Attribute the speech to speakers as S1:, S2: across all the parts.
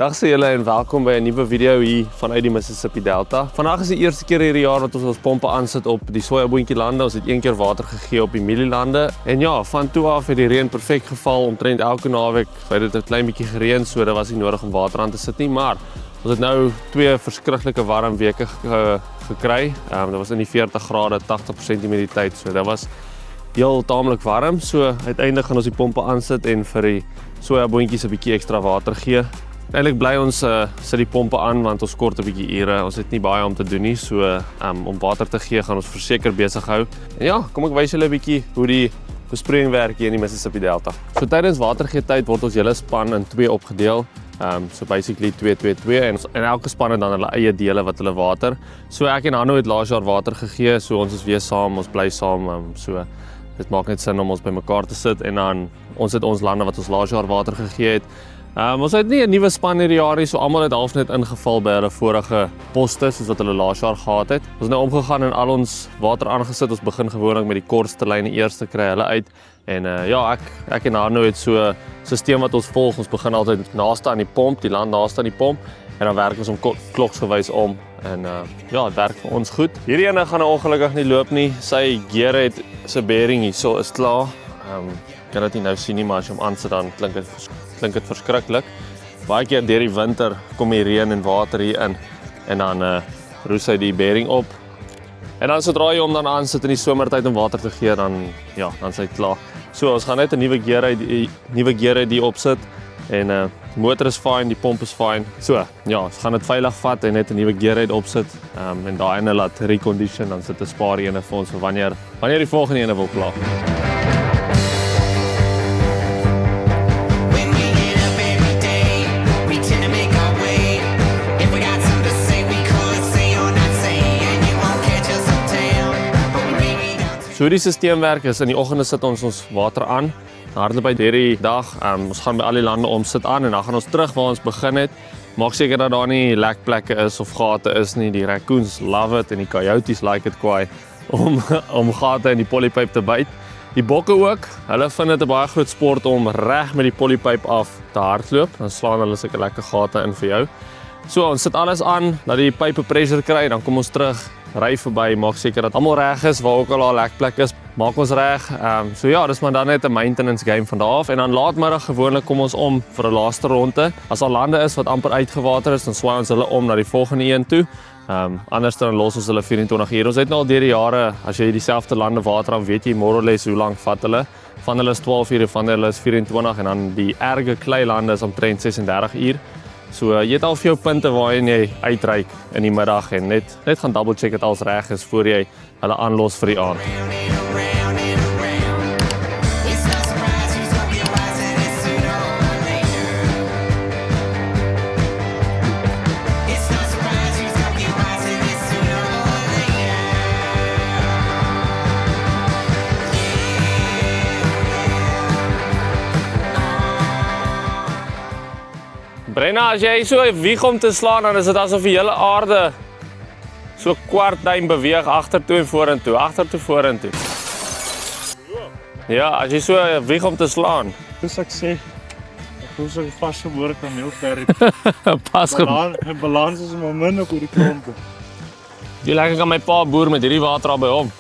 S1: Dag sê julle en welkom by 'n nuwe video hier vanuit die Mississippi Delta. Vandag is die eerste keer hierdie jaar wat ons pompe aansit op die sojaboontjie lande. Ons het een keer water gegee op die mielielande. En ja, van toe af het die reën perfek geval. Omtrent elke naweek het dit 'n klein bietjie gereën, so dit was nie nodig om water aan te sit nie, maar ons het nou 2 verskriklike warm weke gekry. Dit was in die 40 grade, 80% humiditeit, so dit was heel taamlik warm. So uiteindelik gaan ons die pompe aansit en vir die sojaboontjies 'n bietjie ekstra water gee. Eigenlijk bly ons sit die pompe aan want ons kort 'n bietjie ure. Ons het nie baie om te doen nie, so om water te gee gaan ons verseker besig hou. En ja, kom ek wys julle 'n bietjie hoe die besproeiing werk hier in die Mississippi Delta. So tydens watergeetyd word ons hele span in 2 opgedeel. So basically 2-2-2 en elke span het dan hulle eie dele wat hulle water. So ek en Hanno het laas jaar water gegee, so ons is weer saam, ons bly saam, so dit maak net sin om ons bymekaar te sit en dan ons het ons lande wat ons laas jaar water gegee het. Ons het nie 'n nuwe span hierdie jaar nie, so almal het half net ingeval by hulle vorige poste soos wat hulle laas jaar gehad het. Ons het nou omgegaan en al ons water aangesit. Ons begin gewoonlik met die kortste lyne eers te kry hulle uit. En ja, ek en Arno het so 'n stelsel wat ons volg. Ons begin altyd naaste aan die pomp, die land naaste aan die pomp, en dan werk ons om kloksgewys om. En ja, dit werk vir ons goed. Hierdie ene gaan nou ongelukkig nie loop nie. Sy gear het sy bearing hierso is klaar. Ek kan dit nie nou sien nie, maar as jy hom aansit dan klink dit verskriklik. Baie keer deur die winter kom die reën en water hier in en dan roes hy die bearing op. En dan sodra jy hom dan aansit in die somertyd om water te gee, dan is hy klaar. So ons gaan net 'n nuwe gear uit die opsit en die motor is fyn, die pomp is fyn. So ja, ons gaan dit veilig vat en net 'n nuwe gear uit opsit en daai ene laat recondition, dan sit 'n spaar ene vir ons vir wanneer die volgende ene wil klaar. So die stelsel werk is, in die oggende sit ons water aan, hardloop by hierdie dag, ons gaan by al die lande om sit aan en dan gaan ons terug waar ons begin het. Maak seker dat daar nie lekplekke is of gate is nie. Die raccoons love it en die coyotes like it kwaai om gate in die polypipe te byt. Die bokke ook, hulle vind dit 'n baie groot sport om reg met die polypipe af te hardloop. Dan slaan hulle sulke lekker gate in vir jou. So ons sit alles aan, laat die pype pressure kry, dan kom ons terug, ry verby, maak seker dat almal reg is, waar ook al daar lekplek is, maak ons reg. So ja, dis maar dan net 'n maintenance game van daar af. En dan laatmiddag gewoonlik kom ons om vir 'n laaste ronde. As daar lande is wat amper uitgewater is, dan swaai ons hulle om na die volgende een toe. Anders dan los ons hulle 24 uur. Ons het nou al deur die jare, as jy dieselfde lande water aan, weet jy more or less hoe lank vat hulle. Van hulle is 12 uur, van hulle is 24 en dan die erge klei lande is omtrent 36 uur. So jy het al vir jou punte waarin jy uitreik in die middag en net gaan double check dat alles reg is voor jy hulle aanlos vir die aand. Brenna, as jy so wieg om te slaan, dan is dit asof die hele aarde so kwart duim beweeg agtertoe en vorentoe, agtertoe vorentoe. Ja, as jy so wieg om te slaan.
S2: Soos ek sê, ek voel so vasgemoor kan heel ver. Balans is maar min op die grond.
S1: Die lekker kan my pa boer met hierdie water al by hom.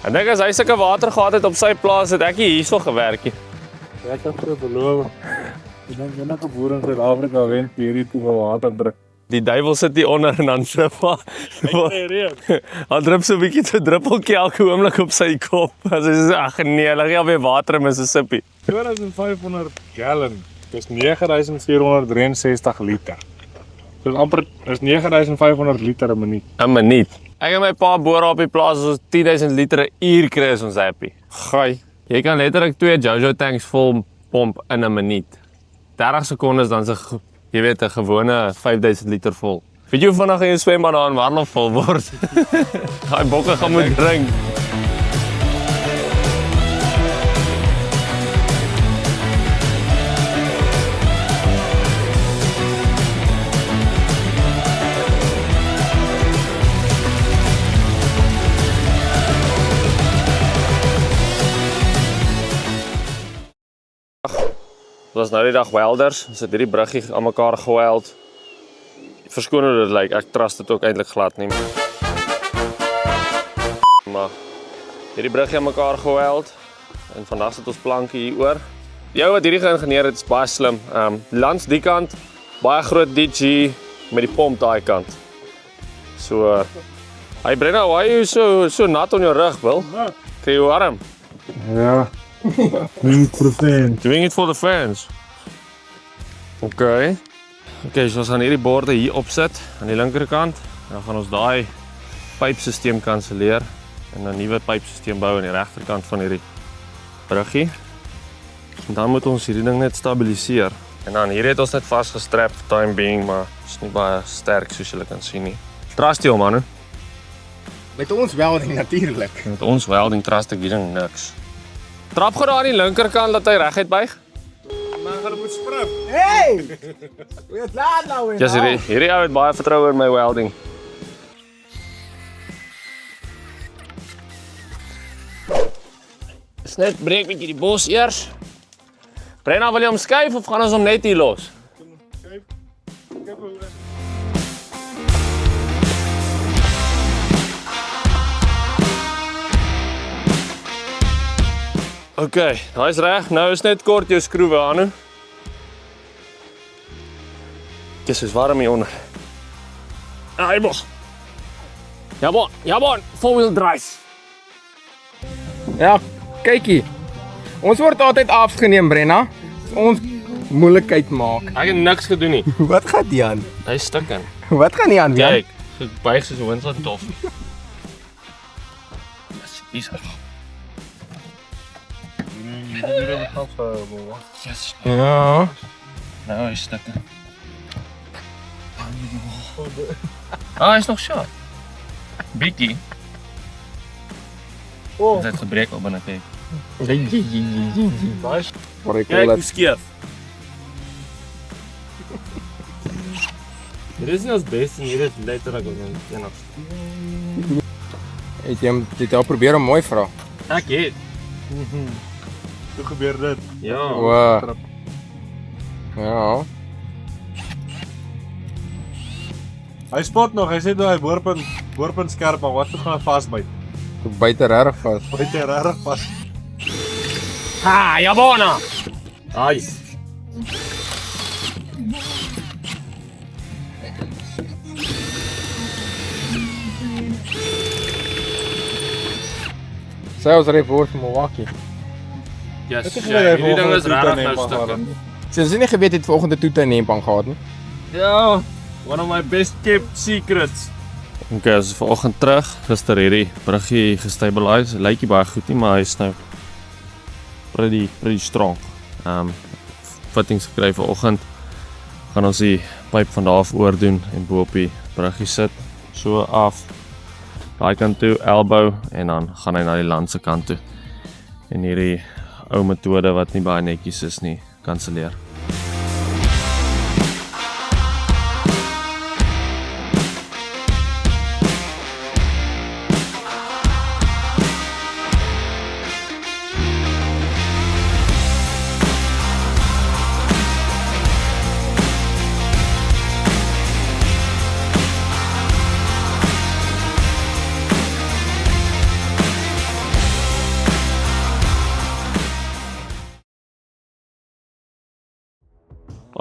S1: Ek dink as hy sulke water gehad het op sy plaas, het ek hierso gewerk nie.
S2: Ek het vir beloof. Ek dink enige boer in Suid-Afrika wen vir hierdie tipe water druk.
S1: Die duiwel sit hier onder en dan drip Hy drip so 'n bietjie te druppeltjie elke oomblik op sy kop. As hy sê, ag nee, hulle gee alweer water in Mississippi.
S2: 2500 gallon, dis 9463 liter. Dus amper is 9500 liter 'n minuut.
S1: 'n Minuut. Ek en my pa boer op die plaas, as ons 10,000 liter 'n uur kry, is ons happy. Gai, jy kan letterlik 2 Jojo tanks vol pomp in 'n minuut. 30 sekondes dan se jy weet 'n gewone 5000 liter vol. Weet jy hoe vinnig jy swembad daar in Warlof vol word? Daai bokke gaan moet drink. was nou die dag welders, ons het hierdie bruggie aan mekaar geweld. Verskoon hoe dit lyk, ek trust dit ook eintlik glad nie. Maar hierdie bruggie aan mekaar geweld en vandag sit ons planke hier oor. Die ou wat hierdie geïngineer het is baie slim. Langs die kant, baie groot DG met die pomp daai kant. So, hey Brenna, why are you so nat on your rug, Bill? Kry jy warm?
S2: Ja. Doing it for the fans.
S1: Doing it for the fans. Okay, so ons gaan hierdie borde hier opsit aan die linkerkant en dan gaan ons daai pypsisteem kanselleer en 'n nuwe pypsisteem bou aan die regterkant van hierdie bruggie. En dan moet ons hierdie ding net stabiliseer. En dan hier het ons net vasgestrap for time being, maar is nie baie sterk soos julle kan sien nie. Trust jou man.
S3: Met ons welding natuurlik.
S1: Met ons welding trust ek die ding niks. Trap gou daar aan die linkerkant dat hy reguit buig.
S2: Maar gaan moet sprint.
S3: Hey! Hoe het laat nou?
S1: Ja, hierdie ou het baie vertroue in my welding. Dis net breek bietjie die bos eers. Brenna, wil jy hom skuif of gaan ons hom net hier los? Okay, daai is reg. Nou is net kort jou skroewe aan. Dis is warm hier onder. Ai bo. Ja bon, four-wheel drive.
S3: Ja, kykie. Ons word altyd afgeneem, Brenna. Ons moeilikheid maak.
S1: Ek het niks gedoen nie.
S3: Wat gaan die aan?
S1: Hy stik in.
S3: Wat gaan die aan, Jan?
S1: Kyk, so buig soos 'n Winston toffie. Dis Yes.
S3: Ja.
S1: Nou hy stik in. Ah, is nog sharp. Bietjie.
S3: Oh.
S1: Dit gebreek al binne kyk.
S3: Wat ek
S1: Kyk
S3: wil
S1: hoe skeef. Dit is nie ons beste nie, dit is letterlik ook enigste.
S3: het jy hom dit al probeer om mooi vra.
S1: Ek het.
S2: Hoe gebeur dit?
S1: Ja.
S3: Wow. Ja.
S2: Hy spot nog, hy sê toe hy boorpunt skerp, maar wat gaan hy vasbyt?
S3: Toe buite regtig vas.
S2: Byt hy regtig vas.
S1: Ha, ja bona. Nice.
S3: Sê ons ry voor vir Milwaukee.
S1: Yes,
S2: Ek het
S1: ja,
S2: nie
S1: hierdie ding is
S2: volgende
S1: regtig
S2: toets
S1: nou
S2: aan
S1: stukke.
S2: hem
S3: Sy nie geweet het vanoggend 'n toete in Hempang gehad nie.
S1: Ja, one of my best kept secrets. Okay, ons is vanoggend terug. Gister hierdie bruggie gestabiliseer. Lyk nie baie goed nie, maar hy's nou pretty strong. Fittings gekry vanoggend. Gaan ons die pyp van daar af oordoen en bo op die bruggie sit. So af. Daai kant toe, elbow en dan gaan hy na die land se kant toe. En hierdie ou metode wat nie baie netjies is nie, kanselleer.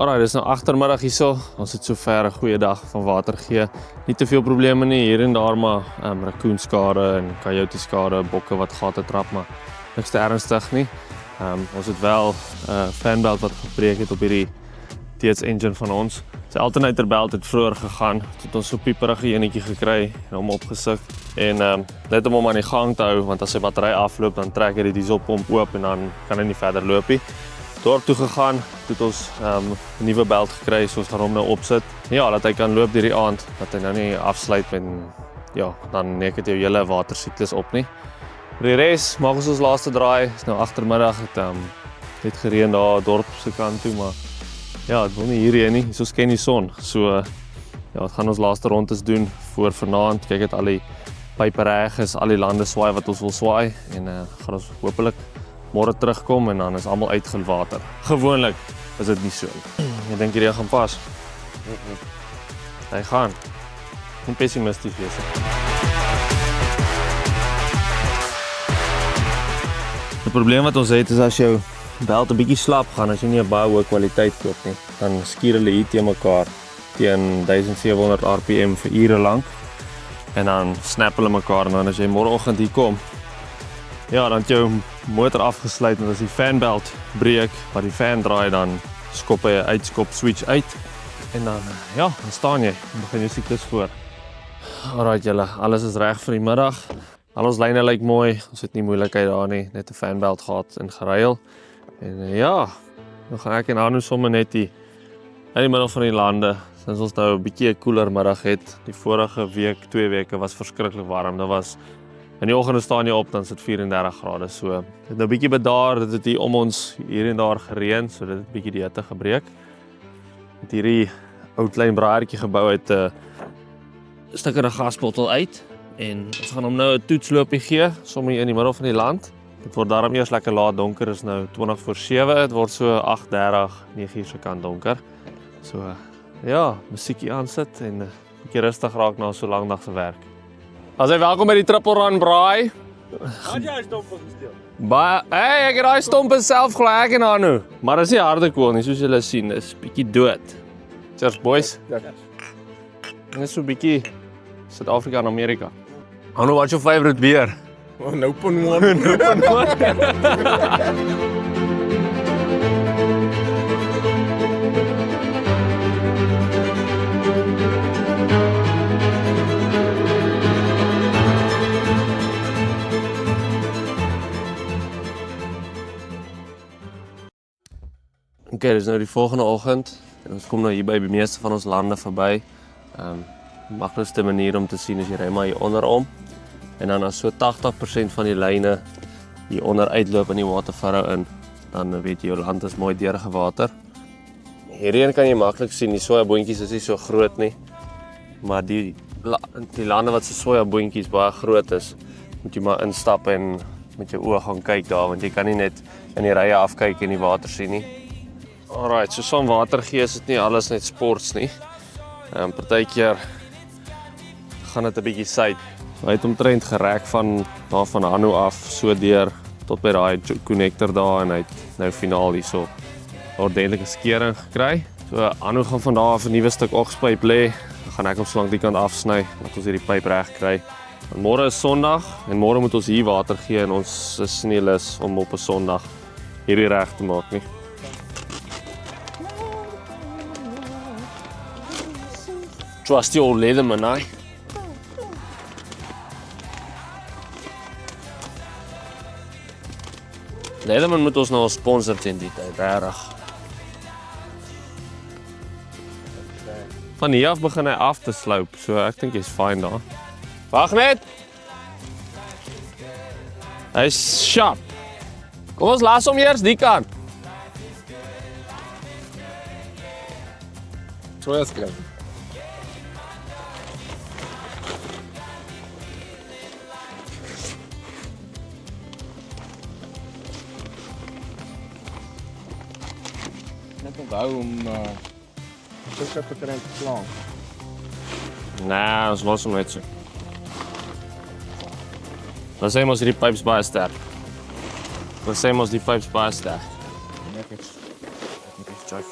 S1: Alright, dis nou agtermiddag hierso. Ons het sover 'n goeie dag van water gee. Nie te veel probleme nie hier en daar, maar raccoonskade en coyote skade, bokke wat gate trap, maar niks te ernstig nie. Ons het wel 'n fanbelt wat gebreek het op hierdie TS engine van ons. Sy alternator belt het vroeër gegaan. Het ons so pieperige enetjie gekry en hom opgesuk. En net om hom aan die gang te hou, want as sy battery afloop dan trek hy die dieselpomp oop en dan kan hy nie verder loop nie. Dorp toe gegaan, het ons 'n nuwe belt gekry, so ons gaan hom nou opsit. Ja, dat hy kan loop hierdie aand, dat hy nou nie afsluit met ja, dan neek dit jou hele watersiklus op nie. Vir die res, maak ons laaste draai, is nou agtermiddag, het gereën daar dorp se kant toe, maar ja, dit wil nie hierheen nie, so skyn die son. So ja, dit gaan ons laaste rondes doen voor vanaand. Kyk het al die pype reg is, al die lande swaai wat ons wil swaai en gaan ons hopelik môre terugkom en dan is almal uitgewater. Gewoonlik is dit nie so nie. Ek dink hierdie gaan pas. Hy gaan. Nie pessimisties wees nie. Die probleem wat ons het is as jou belt 'n bietjie slap gaan, as jy nie 'n baie hoë kwaliteit koop nie, dan skuur hulle hier teen mekaar teen 1700 rpm vir ure lank en dan snap hulle mekaar en dan as jy môreoggend hier kom, ja, dan het jou motor afgesluit en as die fanbelt breek, wat die fan draai, dan skop hy 'n uitskop switch uit en dan, ja, dan staan jy en begin jou siektes voor. Alright julle, alles is reg vir die middag. Al ons lyne lyk mooi, ons het nie moeilikheid daar nie, net 'n fanbelt gehad en geruil. En ja, nou gaan ek en Anu sommer net hier in die middel van die lande, sinds ons nou 'n bietjie 'n koeler middag het. Die vorige week, 2 weke was verskriklik warm. Dit was in die oggende staan jy op, dan sit 34 grade. So, dit nou bietjie bedaar, dit het hier om ons hier en daar gereën, so dit het bietjie die hitte gebreek. Met hierdie ou klein braaiertjie gebou uit 'n stukkende gasbottel uit en ons gaan hom nou 'n toetsloopie gee, sommer hier in die middel van die land. Dit word daarom eers lekker laat donker, is nou 20:07, dit word so 8:30, 9:00 se kant donker. So ja, musiekie aansit en 'n bietjie rustig raak na so 'n lang dag se werk. As jy welkom by die Triple Run braai.
S2: Had jy 'n stompe gesteel?
S1: Hey, ek het daai stompe self gelyk en aan nou. Maar dis nie harde kool nie, soos julle sien, dis bietjie dood. Cheers boys. En is so 'n bietjie Suid-Afrika en Amerika. Anu, what's your favorite beer?
S3: Oh, nou open one.
S1: Okay, dis nou die volgende oggend en ons kom nou hier by die meeste van ons lande verby. Maklikste manier om te sien is jy ry maar hier onderom en dan as so 80% van die lyne hier onder uitloop in die watervarrow in, dan weet jy jou land is mooi deurgewater. Hierheen kan jy maklik sien, die sojaboontjies is nie so groot nie, maar die lande wat se sojaboontjies baie groot is, moet jy maar instap en met jou oë gaan kyk daar, want jy kan nie net in die rye afkyk en die water sien nie. Alright, so saam water gee is dit nie alles net sports nie. Partykeer gaan dit 'n bietjie suid. Hy het omtrent gerek van daar van Anu af, so deur tot by daai connector daar en hy het nou finaal hierso 'n ordentlike skering gekry. So Anu gaan van daar af 'n nuwe stuk ogspyp lê. Dan gaan ek hom so lank die kant afsny, laat ons hierdie pyp reg kry. Want môre is Sondag en môre moet ons hier water gee en ons is nie lus om op 'n Sondag hierdie reg te maak nie. Trust your Leatherman, eh? Leatherman moet ons nou als sponsor teen die tyd, regtig. Van hier af begin hy af te sloop, so ek dink hy's fine daar. Wag net! Hy's sharp. Kom ons laat hom eers die kant.
S3: Troy is klein. Net onthou om so te kry te slaan.
S1: Nee, ons los hom net so. Dan sê ons die pipes baie sterk. Dan sê ons die pipes baie sterk.
S3: Ek het
S1: Check.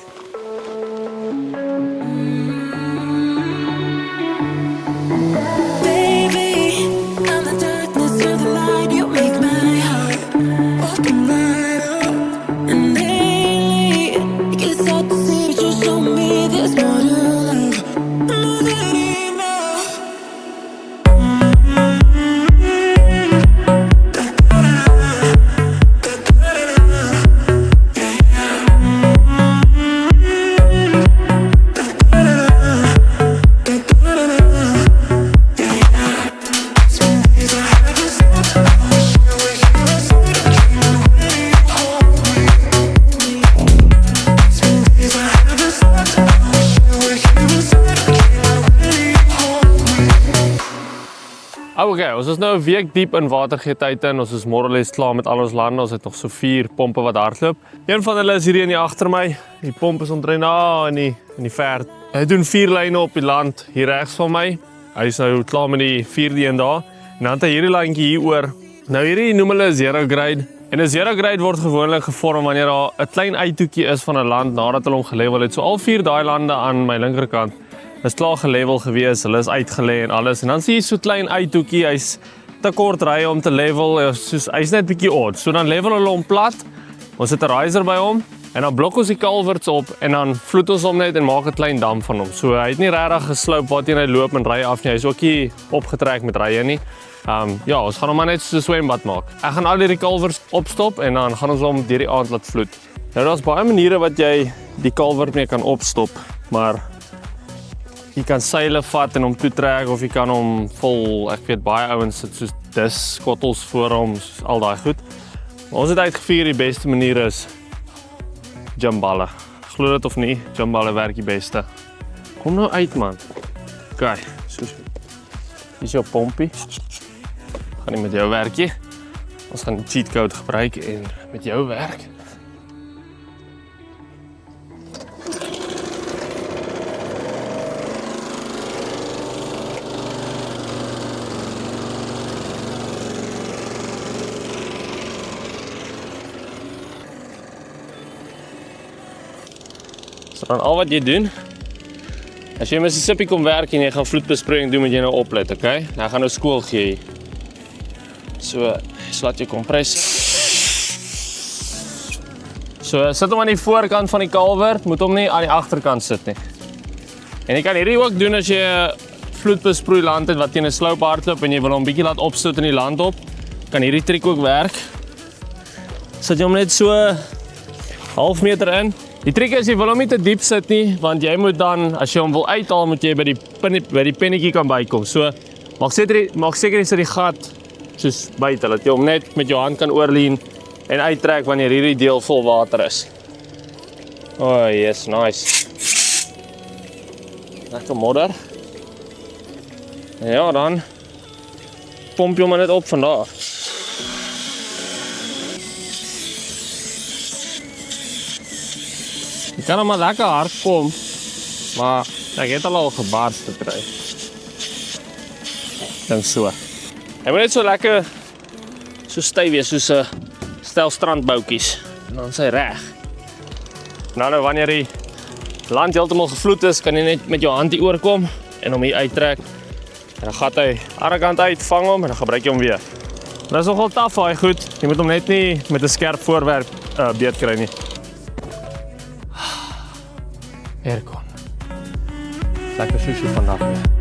S1: Okay, ons is nou 'n week diep in watergeetheid in. Ons is more or less klaar met al ons lande. Ons het nog so 4 pompe wat hardloop. Een van hulle is hier in die agter my. Die pomp is omtrent in die verte. Hy doen 4 lyne op die land hier regs van my. Hy is nou klaar met die 4de een daar. En dan het hy hierdie lyntjie hier oor. Nou hierdie noem hulle zero grade. En 'n zero grade word gewoonlik gevorm wanneer daar 'n klein uithoekie is van 'n land nadat hulle hom gelevel het. So al 4 daai lande aan my linkerkant is klaar gelevel gewees, hulle is uitgelê en alles. En dan sien jy so klein uithoekie, hy's te kort rye om te level, soos hy's net bietjie odd. So dan level hulle hom plat. Ons het 'n riser by hom en dan blok ons die culverts op en dan vloed ons hom net en maak 'n klein dam van hom. So hy het nie regtig gesloop waarteen hy loop en ry af nie. Hy's ook nie opgetrek met rye nie. Ja, ons gaan hom maar net so 'n swembad maak. Ek gaan al hierdie culverts opstop en dan gaan ons hom deur die aand laat vloed. Nou daar's baie maniere wat jy die culvert mee kan opstop, maar jy kan seile vat en hom toetrek of jy kan hom vol, ek weet baie ouens sit soos diskottels voor hom, al daai goed. Maar ons het uitgevier die beste manier is jumballe. Glo dit of nie, jumballe werk die beste. Kom nou uit man. Kyk, so. Hier is jou pompie. Gaan nie met jou werkie. Ons gaan die cheat code gebruik en met jou werk. So dan al wat jy doen, as jy in Mississippi kom werk en jy gaan vloedbesproeiing doen, moet jy nou oplet, okay? Nou gaan nou skool gee. So, slaat jy kompres. So, sit hom aan die voorkant van die culvert, moet hom nie aan die agterkant sit nie. En jy kan hierdie ook doen as jy 'n vloedbesproei land het wat teen 'n slope hardloop en jy wil hom bietjie laat opstoot in die land op, kan hierdie triek ook werk. Sit jy hom net so half meter in. Die trick is jy wil hom nie te diep sit nie, want jy moet dan, as jy hom wil uithaal, moet jy by die pennetjie kan bykom. So, maak seker jy sit die gat soos buite, dat jy hom net met jou hand kan oorlean en uittrek wanneer hierdie deel vol water is. Oh yes, nice. Lekker modder. En ja, dan pomp jy hom net op van daar. Jy kan hom maar lekker hard kom, maar ek het al gebaars te kry. Dan so. Hy moet net so lekker so styf wees soos 'n stel strandboutjies. En dan is hy reg. Nou wanneer die land heeltemal gevloed is, kan jy net met jou hand hier oorkom en hom hier uittrek. En dan gaan hy aan die kant uit, vang hom en dan gebruik jy hom weer. Dit is nogal taaf hy goed. Jy moet hom net nie met 'n skerp voorwerp beet kry nie. Aircon. Lekker sushi vandag weer.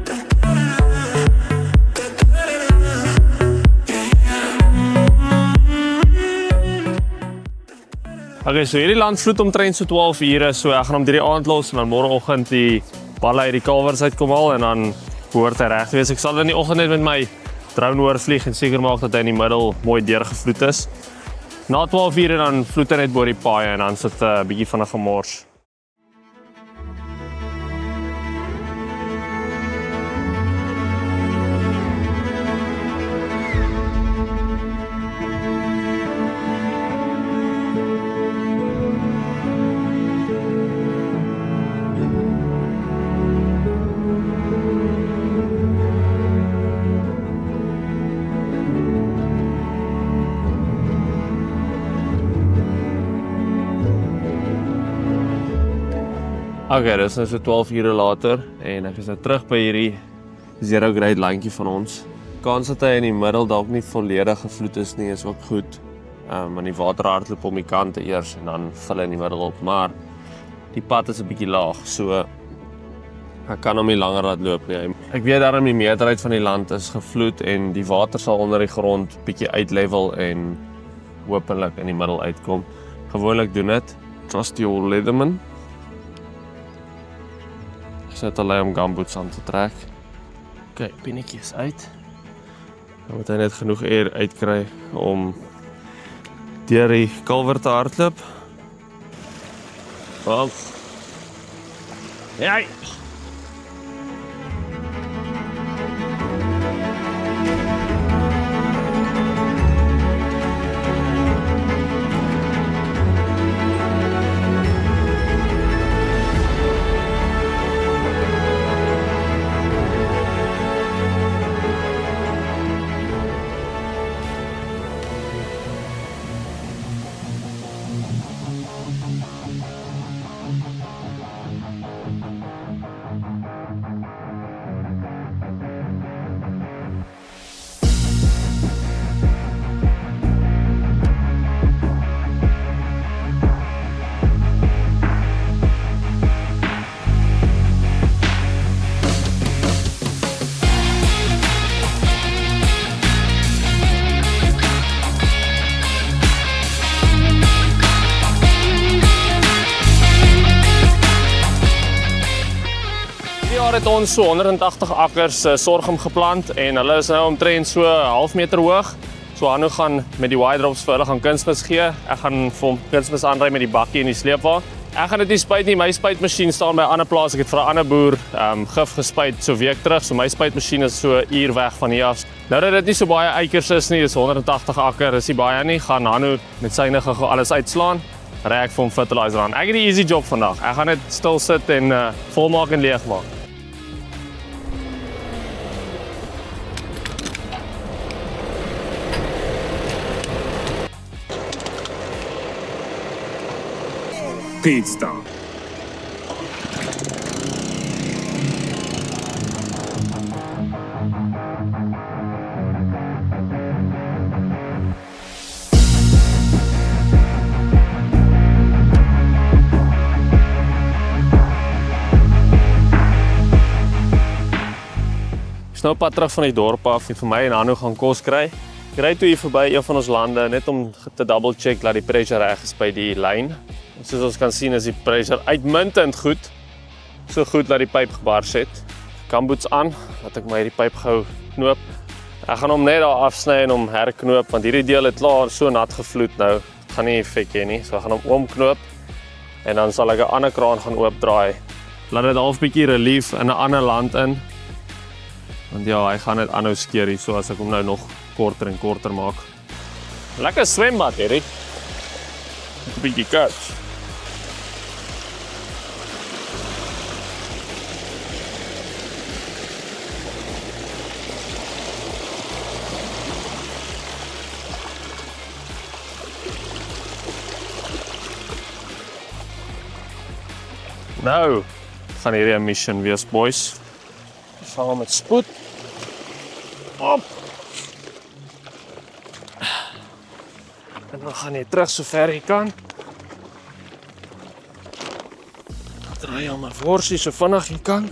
S1: Okay, so hierdie land vloed omtrent so 12 ure, so ek gaan hom hierdie aand los en dan môreoggend die balle uit die culverts uitkom haal en dan behoort hy reg te wees. Ek sal in die oggend net met my drone oorvlieg en seker maak dat hy in die middel mooi deurgevloed is. Na 12 ure dan vloed hy net bo die paaie en dan sit 'n bietjie van 'n gemors. Okay, dis nou so 12 ure later en ek is nou terug by hierdie zero grade lyntjie van ons. Kans dat hy in die middel dalk nie volledig gevloed is nie, is ook goed. Want die water hardloop om die kante eers en dan vul hy in die middel op, maar die pad is 'n bietjie laag, so ek kan hom nie langer laat loop nie. Ek weet daarom die meerderheid van die land is gevloed en die water sal onder die grond bietjie uitlevel en hopelik in die middel uitkom. Gewoonlik doen dit. Trust your Leatherman. Ek sit al om gumboots aan te trek. Okay, pinnetjies uit. Dan moet hy net genoeg air uitkry om deur die culvert te hardloop. Kom. Hey! jaar het ons so 180 akkers sorghum geplant en hulle is nou omtrent so 0,5 meter hoog. So Hanno gaan met die Y-drops vir hulle gaan kunsmis gee. Ek gaan vir hom kunsmis aanry met die bakkie en die sleepwa. Ek gaan dit nie spuit nie, my spuitmasjien staan by 'n ander plaas. Ek het vir 'n ander boer gif gespuit so 'n week terug. So my spuitmasjien is so 'n uur weg van hier af. Nou dat dit nie so baie eikers is nie, dis 180 akker, is nie baie nie. Gaan Hanno met syne gou alles uitslaan. Ry ek vir hom fertilizer aan. Ek het die easy job vandag. Ek gaan net stil sit en volmaak en leegmaak.
S2: Pizza.
S1: Ek is nou op pad terug van die dorp af en vir my en Hanno gaan kos kry. Ek ry toe hier verby een van ons lande net om te double check dat die pressure reg is by die lyn. Soos ons kan sien is die pressure uitmuntend goed. So goed dat die pyp gebars het. Kamboots aan, laat ek my hierdie pyp gou knoop. Ek gaan hom net daar afsny en hom herknoop want hierdie deel het klaar so nat gevloed nou. Dit gaan nie effek hê nie. So ek gaan hom oomknoop en dan sal ek 'n ander kraan gaan oopdraai. Laat dit half bietjie relief in 'n ander land in. Want ja, hy gaan dit aanhou skeer hier so as ek hom nou nog korter en korter maak. Lekker swembad hierdie. 'n bietjie kats. Nou, gaan hierdie 'n mission wees, boys. Saam met spoed. Op. En dan gaan jy terug so ver jy kan. Draai hom maar worsie so vinnig jy kan.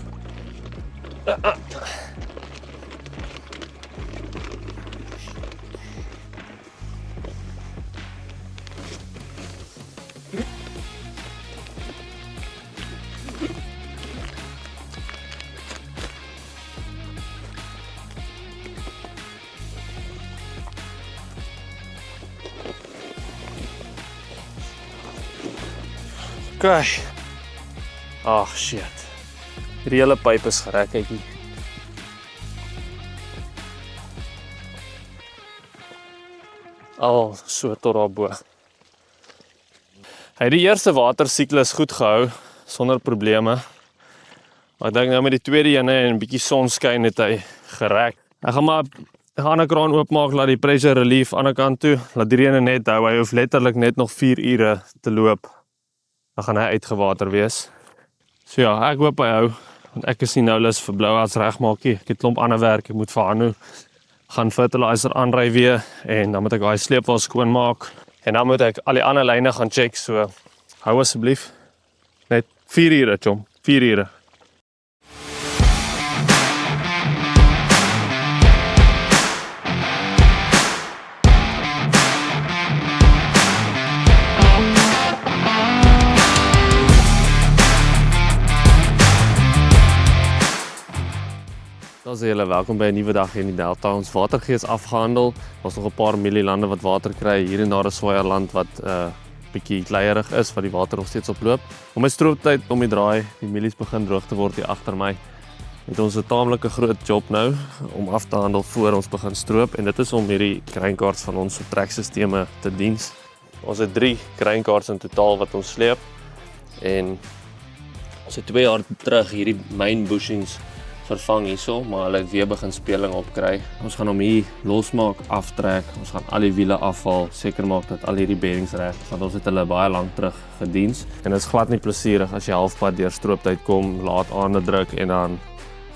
S1: Okay. Ag shit. Hierdie hele pyp is gerek uitjie. Al so tot daarbo. Hy het die eerste watersiklus goed gehou sonder probleme. Maar ek dink nou met die tweede ene en 'n bietjie sonskyn het hy gerek. Ek gaan maar 'n ander kraan oopmaak, laat die pressure relief aan die ander kant toe. Laat die ene net hou. Hy hoef letterlik net nog 4 ure te loop. Dan gaan hy uitgewater wees. So ja, ek hoop hy hou. Want ek is nie nou lus vir blowouts regmaak nie. Ek het 'n klomp ander werk. Ek moet vir Hanno gaan fertilizer aanry weer en dan moet ek daai sleepwa skoon maak en dan moet ek al die ander lyne gaan check. So hou asseblief net 4 ure, chom. 4 ure. Daar is julle welkom by 'n nuwe dag hier in die Delta. Ons watergee is afgehandel. Ons nog 'n paar mielielande wat water kry. Hier en daar 'n Swaziland wat bietjie kleierig is, wat die water nog steeds oploop. Om my strooptyd om die draai, die mielies begin droog te word hier agter my. Het ons 'n taamlike groot job nou om af te handel voor ons begin stroop en dit is om hierdie greinkaarts van ons treksisteme te diens. Ons het 3 greinkaarts in totaal wat ons sleep en ons het 2 jaar terug hierdie main bushings vervang hierso, maar hulle het weer begin speling opkry. Ons gaan hom hier losmaak, aftrek, ons gaan al die wiele afhaal, seker maak dat al hierdie bearings reg is, want ons het hulle baie lank terug gediens. En dit is glad nie plesierig as jy halfpad deur strooptyd kom, laat aande druk en dan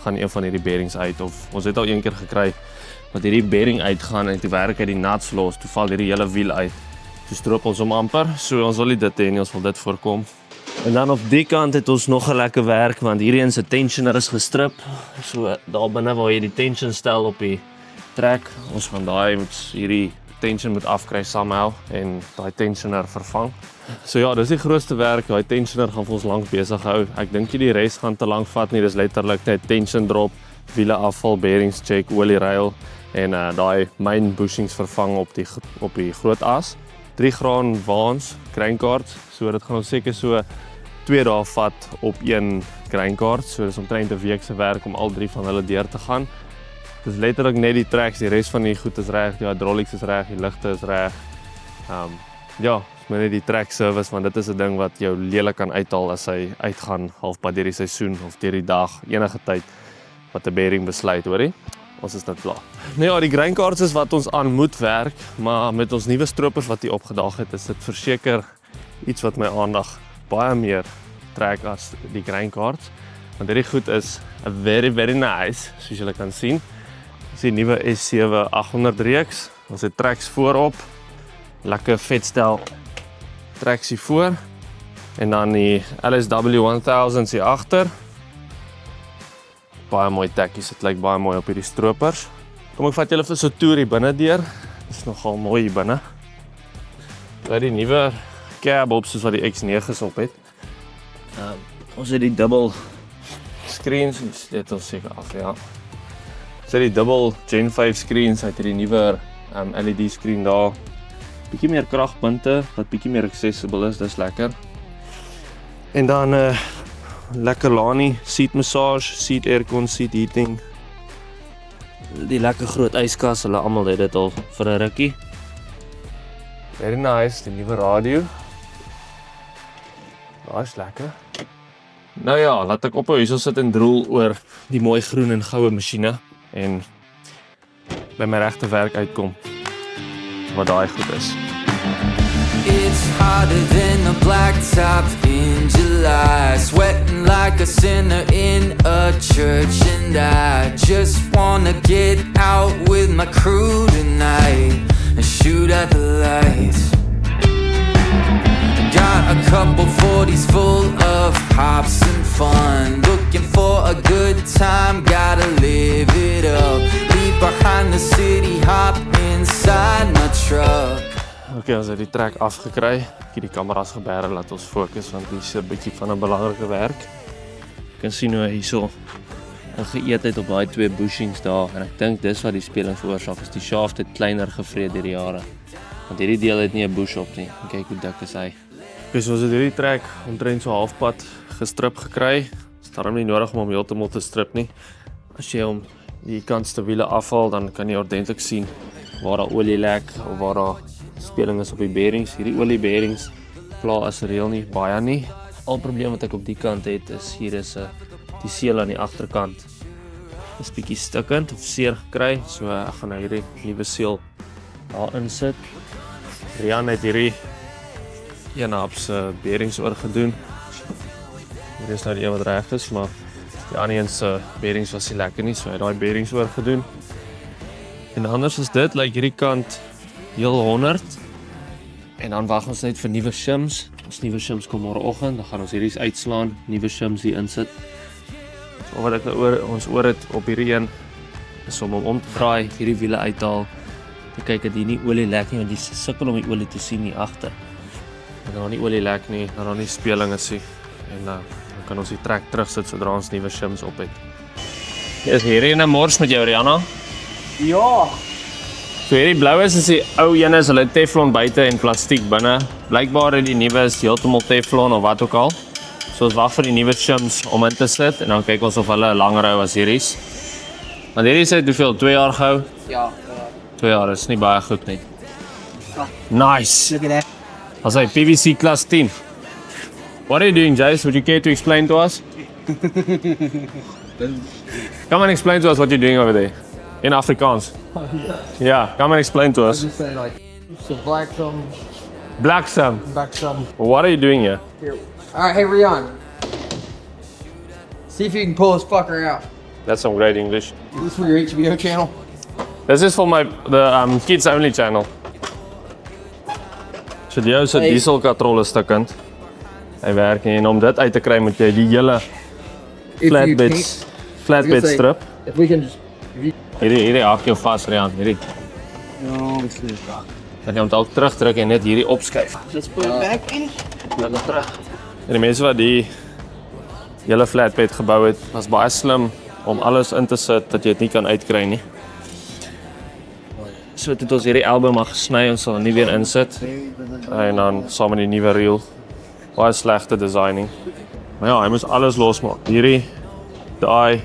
S1: gaan een van hierdie bearings uit. Of ons het al een keer gekry dat hierdie bearing uitgaan en toe werk hy die nuts los, toe val hierdie hele wiel uit. Toe stroop ons hom amper, so ons wil nie dit hê nie, ons wil dit voorkom. En dan op die kant het ons nog 'n lekker werk want hierdie een se tensioner is gestrip. So daar binne waar jy die tension stel op die trek, ons gaan daai met hierdie tension moet afkry somehow en daai tensioner vervang. So ja, dis die grootste werk. Daai tensioner gaan vir ons lank besig hou. Ek dink nie die res gaan te lank vat nie. Dis letterlik net tension drop, wiele afval, bearings check, olie ruil en daai main bushings vervang op die groot as. 3 graan waans, grainkaart. So dit gaan ons seker so 2 dae vat op een grainkaart. So dis omtrent 'n week se werk om al 3 van hulle deur te gaan. Dis letterlik net die tracks, die res van die goed is reg, die hydraulics is reg, die ligte is reg. Ja, maar net die track service, want dit is 'n ding wat jou lelik kan uithaal as hy uitgaan halfpad deur die seisoen of deur die dag, enige tyd wat 'n bearing besluit, hoorie? Ons is net klaar. Nee ja, die grainkaarts is wat ons aan moet werk, maar met ons nuwe stroopers wat hier opgedaag het, is dit verseker iets wat my aandag baie meer trek as die grainkaarts. Want hierdie goed is very nice, soos julle kan sien. Dis die nuwe S7 800 reeks. Ons het tracks voorop, lekker vetstel tracks hier voor en dan die LSW 1000 hier agter. Baie mooi tekkies, dit lyk baie mooi op hierdie stroopers. Kom ek vat julle vir so 'n toer hier binne deur. Dit is nogal mooi hier binne. Daar die nuwe cab op soos wat die X9's op het. Ons het die dubbel screens, dit is seker af, ja. Ons het die dubbel Gen 5 screens, uit hierdie nuwe LED screen daar. Bietjie meer kragpunte, wat bietjie meer accessible is, dis lekker. En dan lekker Lani, seat massage, seat aircon, seat heating. Die lekker groot yskas, hulle almal het dit al vir 'n rukkie. Very nice, die nuwe radio. Daai is lekker. Nou ja, laat ek ophou hierso sit en drool oor die mooi groen en goue masjiene en by my regte werk uitkom wat daai goed is.
S4: It's hotter than a blacktop in July, sweating like a sinner in a church, and I just wanna get out with my crew tonight and shoot at the lights. Got a couple 40s full of hops and fun, looking for a good time, gotta live it up. Leave behind the city, hop inside my truck.
S1: Okay, ons het die trek afgekry. Ek het die kameras geberre, laat ons fokus, want hier is 'n bietjie van 'n belangrike werk. Jy kan sien hoe hy hierso geëet het op daai 2 bushings daar, en ek dink dis wat die speling veroorsaak, is die shaft het kleiner gevreet deur die jare. Want hierdie deel het nie 'n bush op nie. Kyk hoe dik is hy. Okay, so ons het hierdie trek omtrent so halfpad gestrip gekry. Dit is darm nie nodig om hom heeltemal te strip nie. As jy hom die kantste wiele afhaal, dan kan jy ordentlik sien waar daar olie lek of waar daar speling is op die bearings. Hierdie olie bearings pla as reël nie, baie nie. Al probleem wat ek op die kant het is hier is die seël aan die agterkant. Is bietjie stikkend of seer gekry, so ek gaan nou hierdie nuwe seël daarin sit. Rian het hierdie een se bearings oorgedoen. Hier is nou die een wat reg is, maar die ander een se bearings was nie lekker nie, so hy het daai bearings oorgedoen. En anders is dit, lyk hierdie kant heel 100. En dan wag ons net vir nuwe shims. Ons nuwe shims kom môreoggend, dan gaan ons hierdie uitslaan, nuwe shims hier insit. So wat ek nou ons oor het op hierdie een is om hom om te draai, hierdie wiele uithaal. Te kyk dat hier nie olie lek nie, want jy sukkel om die olie te sien hier agter. En dan nie olie lek nie, dan nie speling is nie. En dan kan ons die trek terugsit sodra ons nuwe shims op het. Is hierdie 'n mors met jou, Rihanna?
S3: Ja.
S1: So hierdie blou is die ou een is hulle teflon buite en plastiek binne. Blykbaar die nuwe is heeltemal teflon of wat ook al. So ons wag vir die nuwe shims om in te sit en dan kyk ons of hulle langer hou as hierdie. Want hierdie sê hoeveel 2 jaar gehou?
S3: Ja.
S1: 2 jaar is nie baie goed nie. Nice.
S3: Look at that.
S1: As hy PVC class 10. What are you doing, Jace? Would you care to explain to us? Come and explain to us what you're doing over there. In Afrikaans. Yeah, come and explain to us.
S3: Just say like, so black some,
S1: Black Sam,
S3: back some.
S1: what are you doing here?
S3: Here. All right, hey Rion. See if you can pull this fucker out.
S1: That's some great English.
S3: Is this for your HBO channel?
S1: This is for the kids only channel. So die ou se
S3: Hey.
S1: diesel katrol is stukkend. Hy werk nie en om dit uit te kry moet jy die hele flatbed strip.
S3: If we can just,
S1: Hierdie hak jou vas, Rian, hierdie. Dan jy hom dalk terugdruk en net hierdie opskuif.
S5: Let's put it back in.
S1: Dan terug. En die mense wat die hele flatbed gebou het, was baie slim om alles in te sit dat jy dit nie kan uitkry nie. So het ons hierdie album maar gesny, ons sal hom nie weer insit. En dan saam met die nuwe reel. Baie slegte designing. Maar ja, hy moes alles losmaak. Hierdie, daai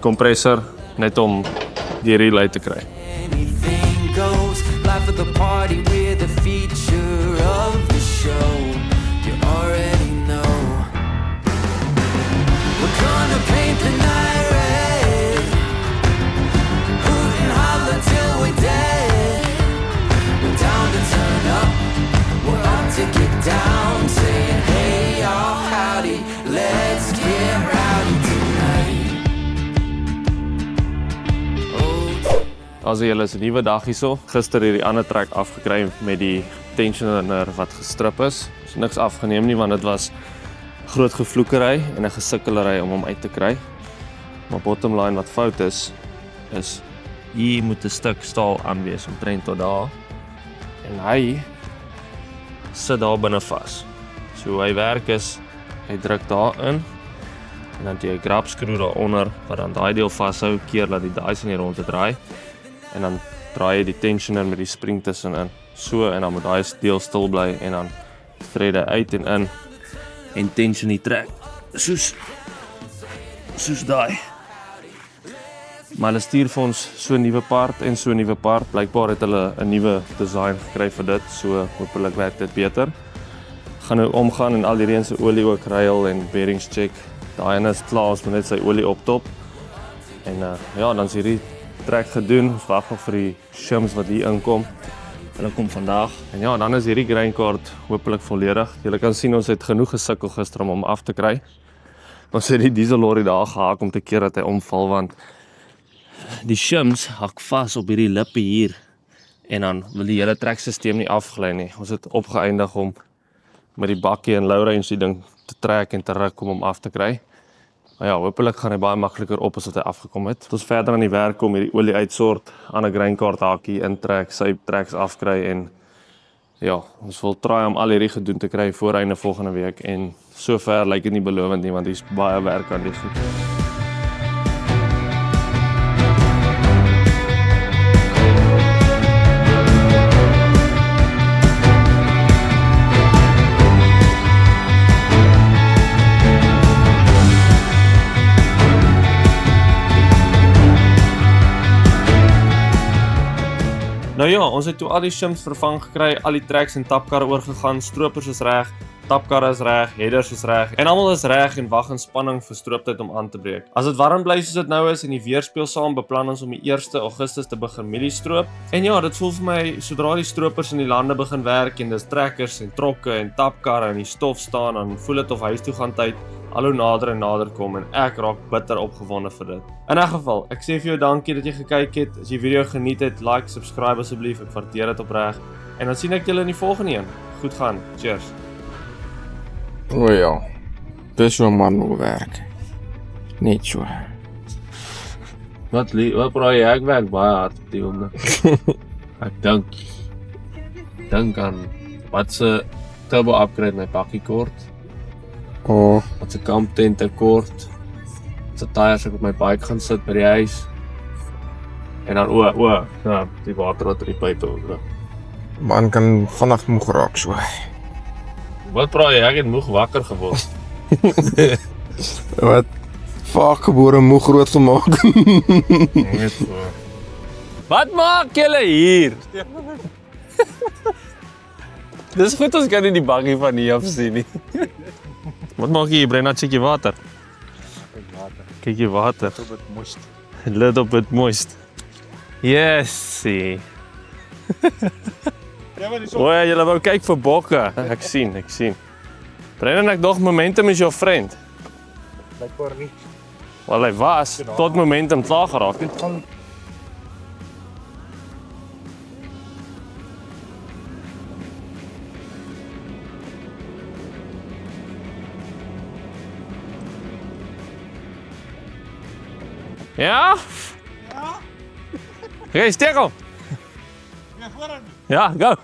S1: kompressor net om die reel uit te kry.
S4: Anything goes, life of the party, we're the feature of the show. You already know. We're gonna paint the night red, hoot and holler till we're dead. We're down to turn up, we're out to get down, saying hey y'all, howdy, let's get rowdy tonight.
S1: As jy is 'n nuwe dag hierso. Gister het die ander trek afgekry met die tensioner wat gestrip is. Is niks afgeneem nie want dit was groot gevloekery en 'n gesukkelery om hom uit te kry. Maar bottom line wat fout is hier moet 'n stuk staal aan wees omtrent tot daar. En hy sit daar binne vas. So hoe hy werk is, hy druk daarin en dan het jy 'n grabskroe daaronder wat dan daai deel vashou keer dat die dies in die ronde draai. En dan draai jy die tensioner met die spring tussenin. So en dan moet daai deel stil bly en dan thread hy uit en in en tension die trek. Soos daai. Maar hulle stuur vir ons so 'n nuwe part en so 'n nuwe part. Blykbaar het hulle 'n nuwe design gekry vir dit, so hopelik werk dit beter. Gaan nou omgaan en al die reën se olie ook ruil en bearings check. Daai en is klaar, ons moet net sy olie optop. En ja, dan is hierdie trek gedoen. Ons wag nog vir die shims wat hier inkom. Hulle kom vandag. En ja, dan is hierdie grainkaart hopelik volledig. Julle kan sien ons het genoeg gesukkel gister om hom af te kry. Ons het die diesel lorry daar gehaak om te keer dat hy omval want die shims hak vas op hierdie lippe hier. En dan wil die hele trekstelsel nie afgly nie. Ons het opgeëindig om met die bakkie en low range die ding te trek en te ruk om hom af te kry. Maar ja, hopelik gaan hy baie makliker op as wat hy afgekom het. Ons verder aan die werk om hierdie olie uitsort, aan 'n grainkaart hakie intrek, sy treks afkry en ja, ons wil try om al hierdie gedoen te kry voor einde volgende week en sover lyk dit nie belovend nie want hier's baie werk aan die goed. Nou ja, ons het toe al die shims vervang gekry, al die treks en tapkarre oorgegaan, stroopers is reg, tapkarre is reg, headers is reg en almal is reg en wag in spanning vir strooptyd om aan te breek. As dit warm bly soos dit nou is en die weer speel saam, beplan ons om die 1 Augustus te begin mieliestroop. En ja, dit voel vir my sodra die stroopers in die lande begin werk en dis trekkers en trokke en tapkarre en die stof staan, dan voel dit of huis toe gaan tyd al hoe nader en nader kom en ek raak bitter opgewonde vir dit. In 'n geval, ek sê vir jou dankie dat jy gekyk het. As jy die video geniet het, like, subscribe asseblief, ek waardeer dit opreg. En dan sien ek julle in die volgende een. Goed gaan. Cheers.
S6: O ja, dis so man moet werk. Net so.
S1: Wat praai jy? Ek werk baie hard op die oomblik. Ek dink aan wat se turbo upgrade my bakkie kort.
S6: O,
S1: Wat se kamp tent kort. Wat se tyres ek op my bike gaan sit by die huis. En dan ja, die water wat in die pype loop.
S6: man kan vanaf moeg raak so.
S1: Wat praai jy? Ek het moeg wakker geword.
S6: Wat? Vaak gebore moeg groot gemaak.
S1: Net so. Wat maak julle hier? Dis goed ons kan nie die bakkie van hier af sien nie. Wat maak jy hier, Brenna? Check jy water? Kyk jy water? Little bit moist. Yes. O, julle wou kyk vir bokke. Ek sien. Brenna, ek dog Momentum is jou vriend.
S3: Blijkbaar nie.
S1: Wel, hy was tot Momentum klaar geraak het. Ja? Ja. Oké, steek op. Ja, go.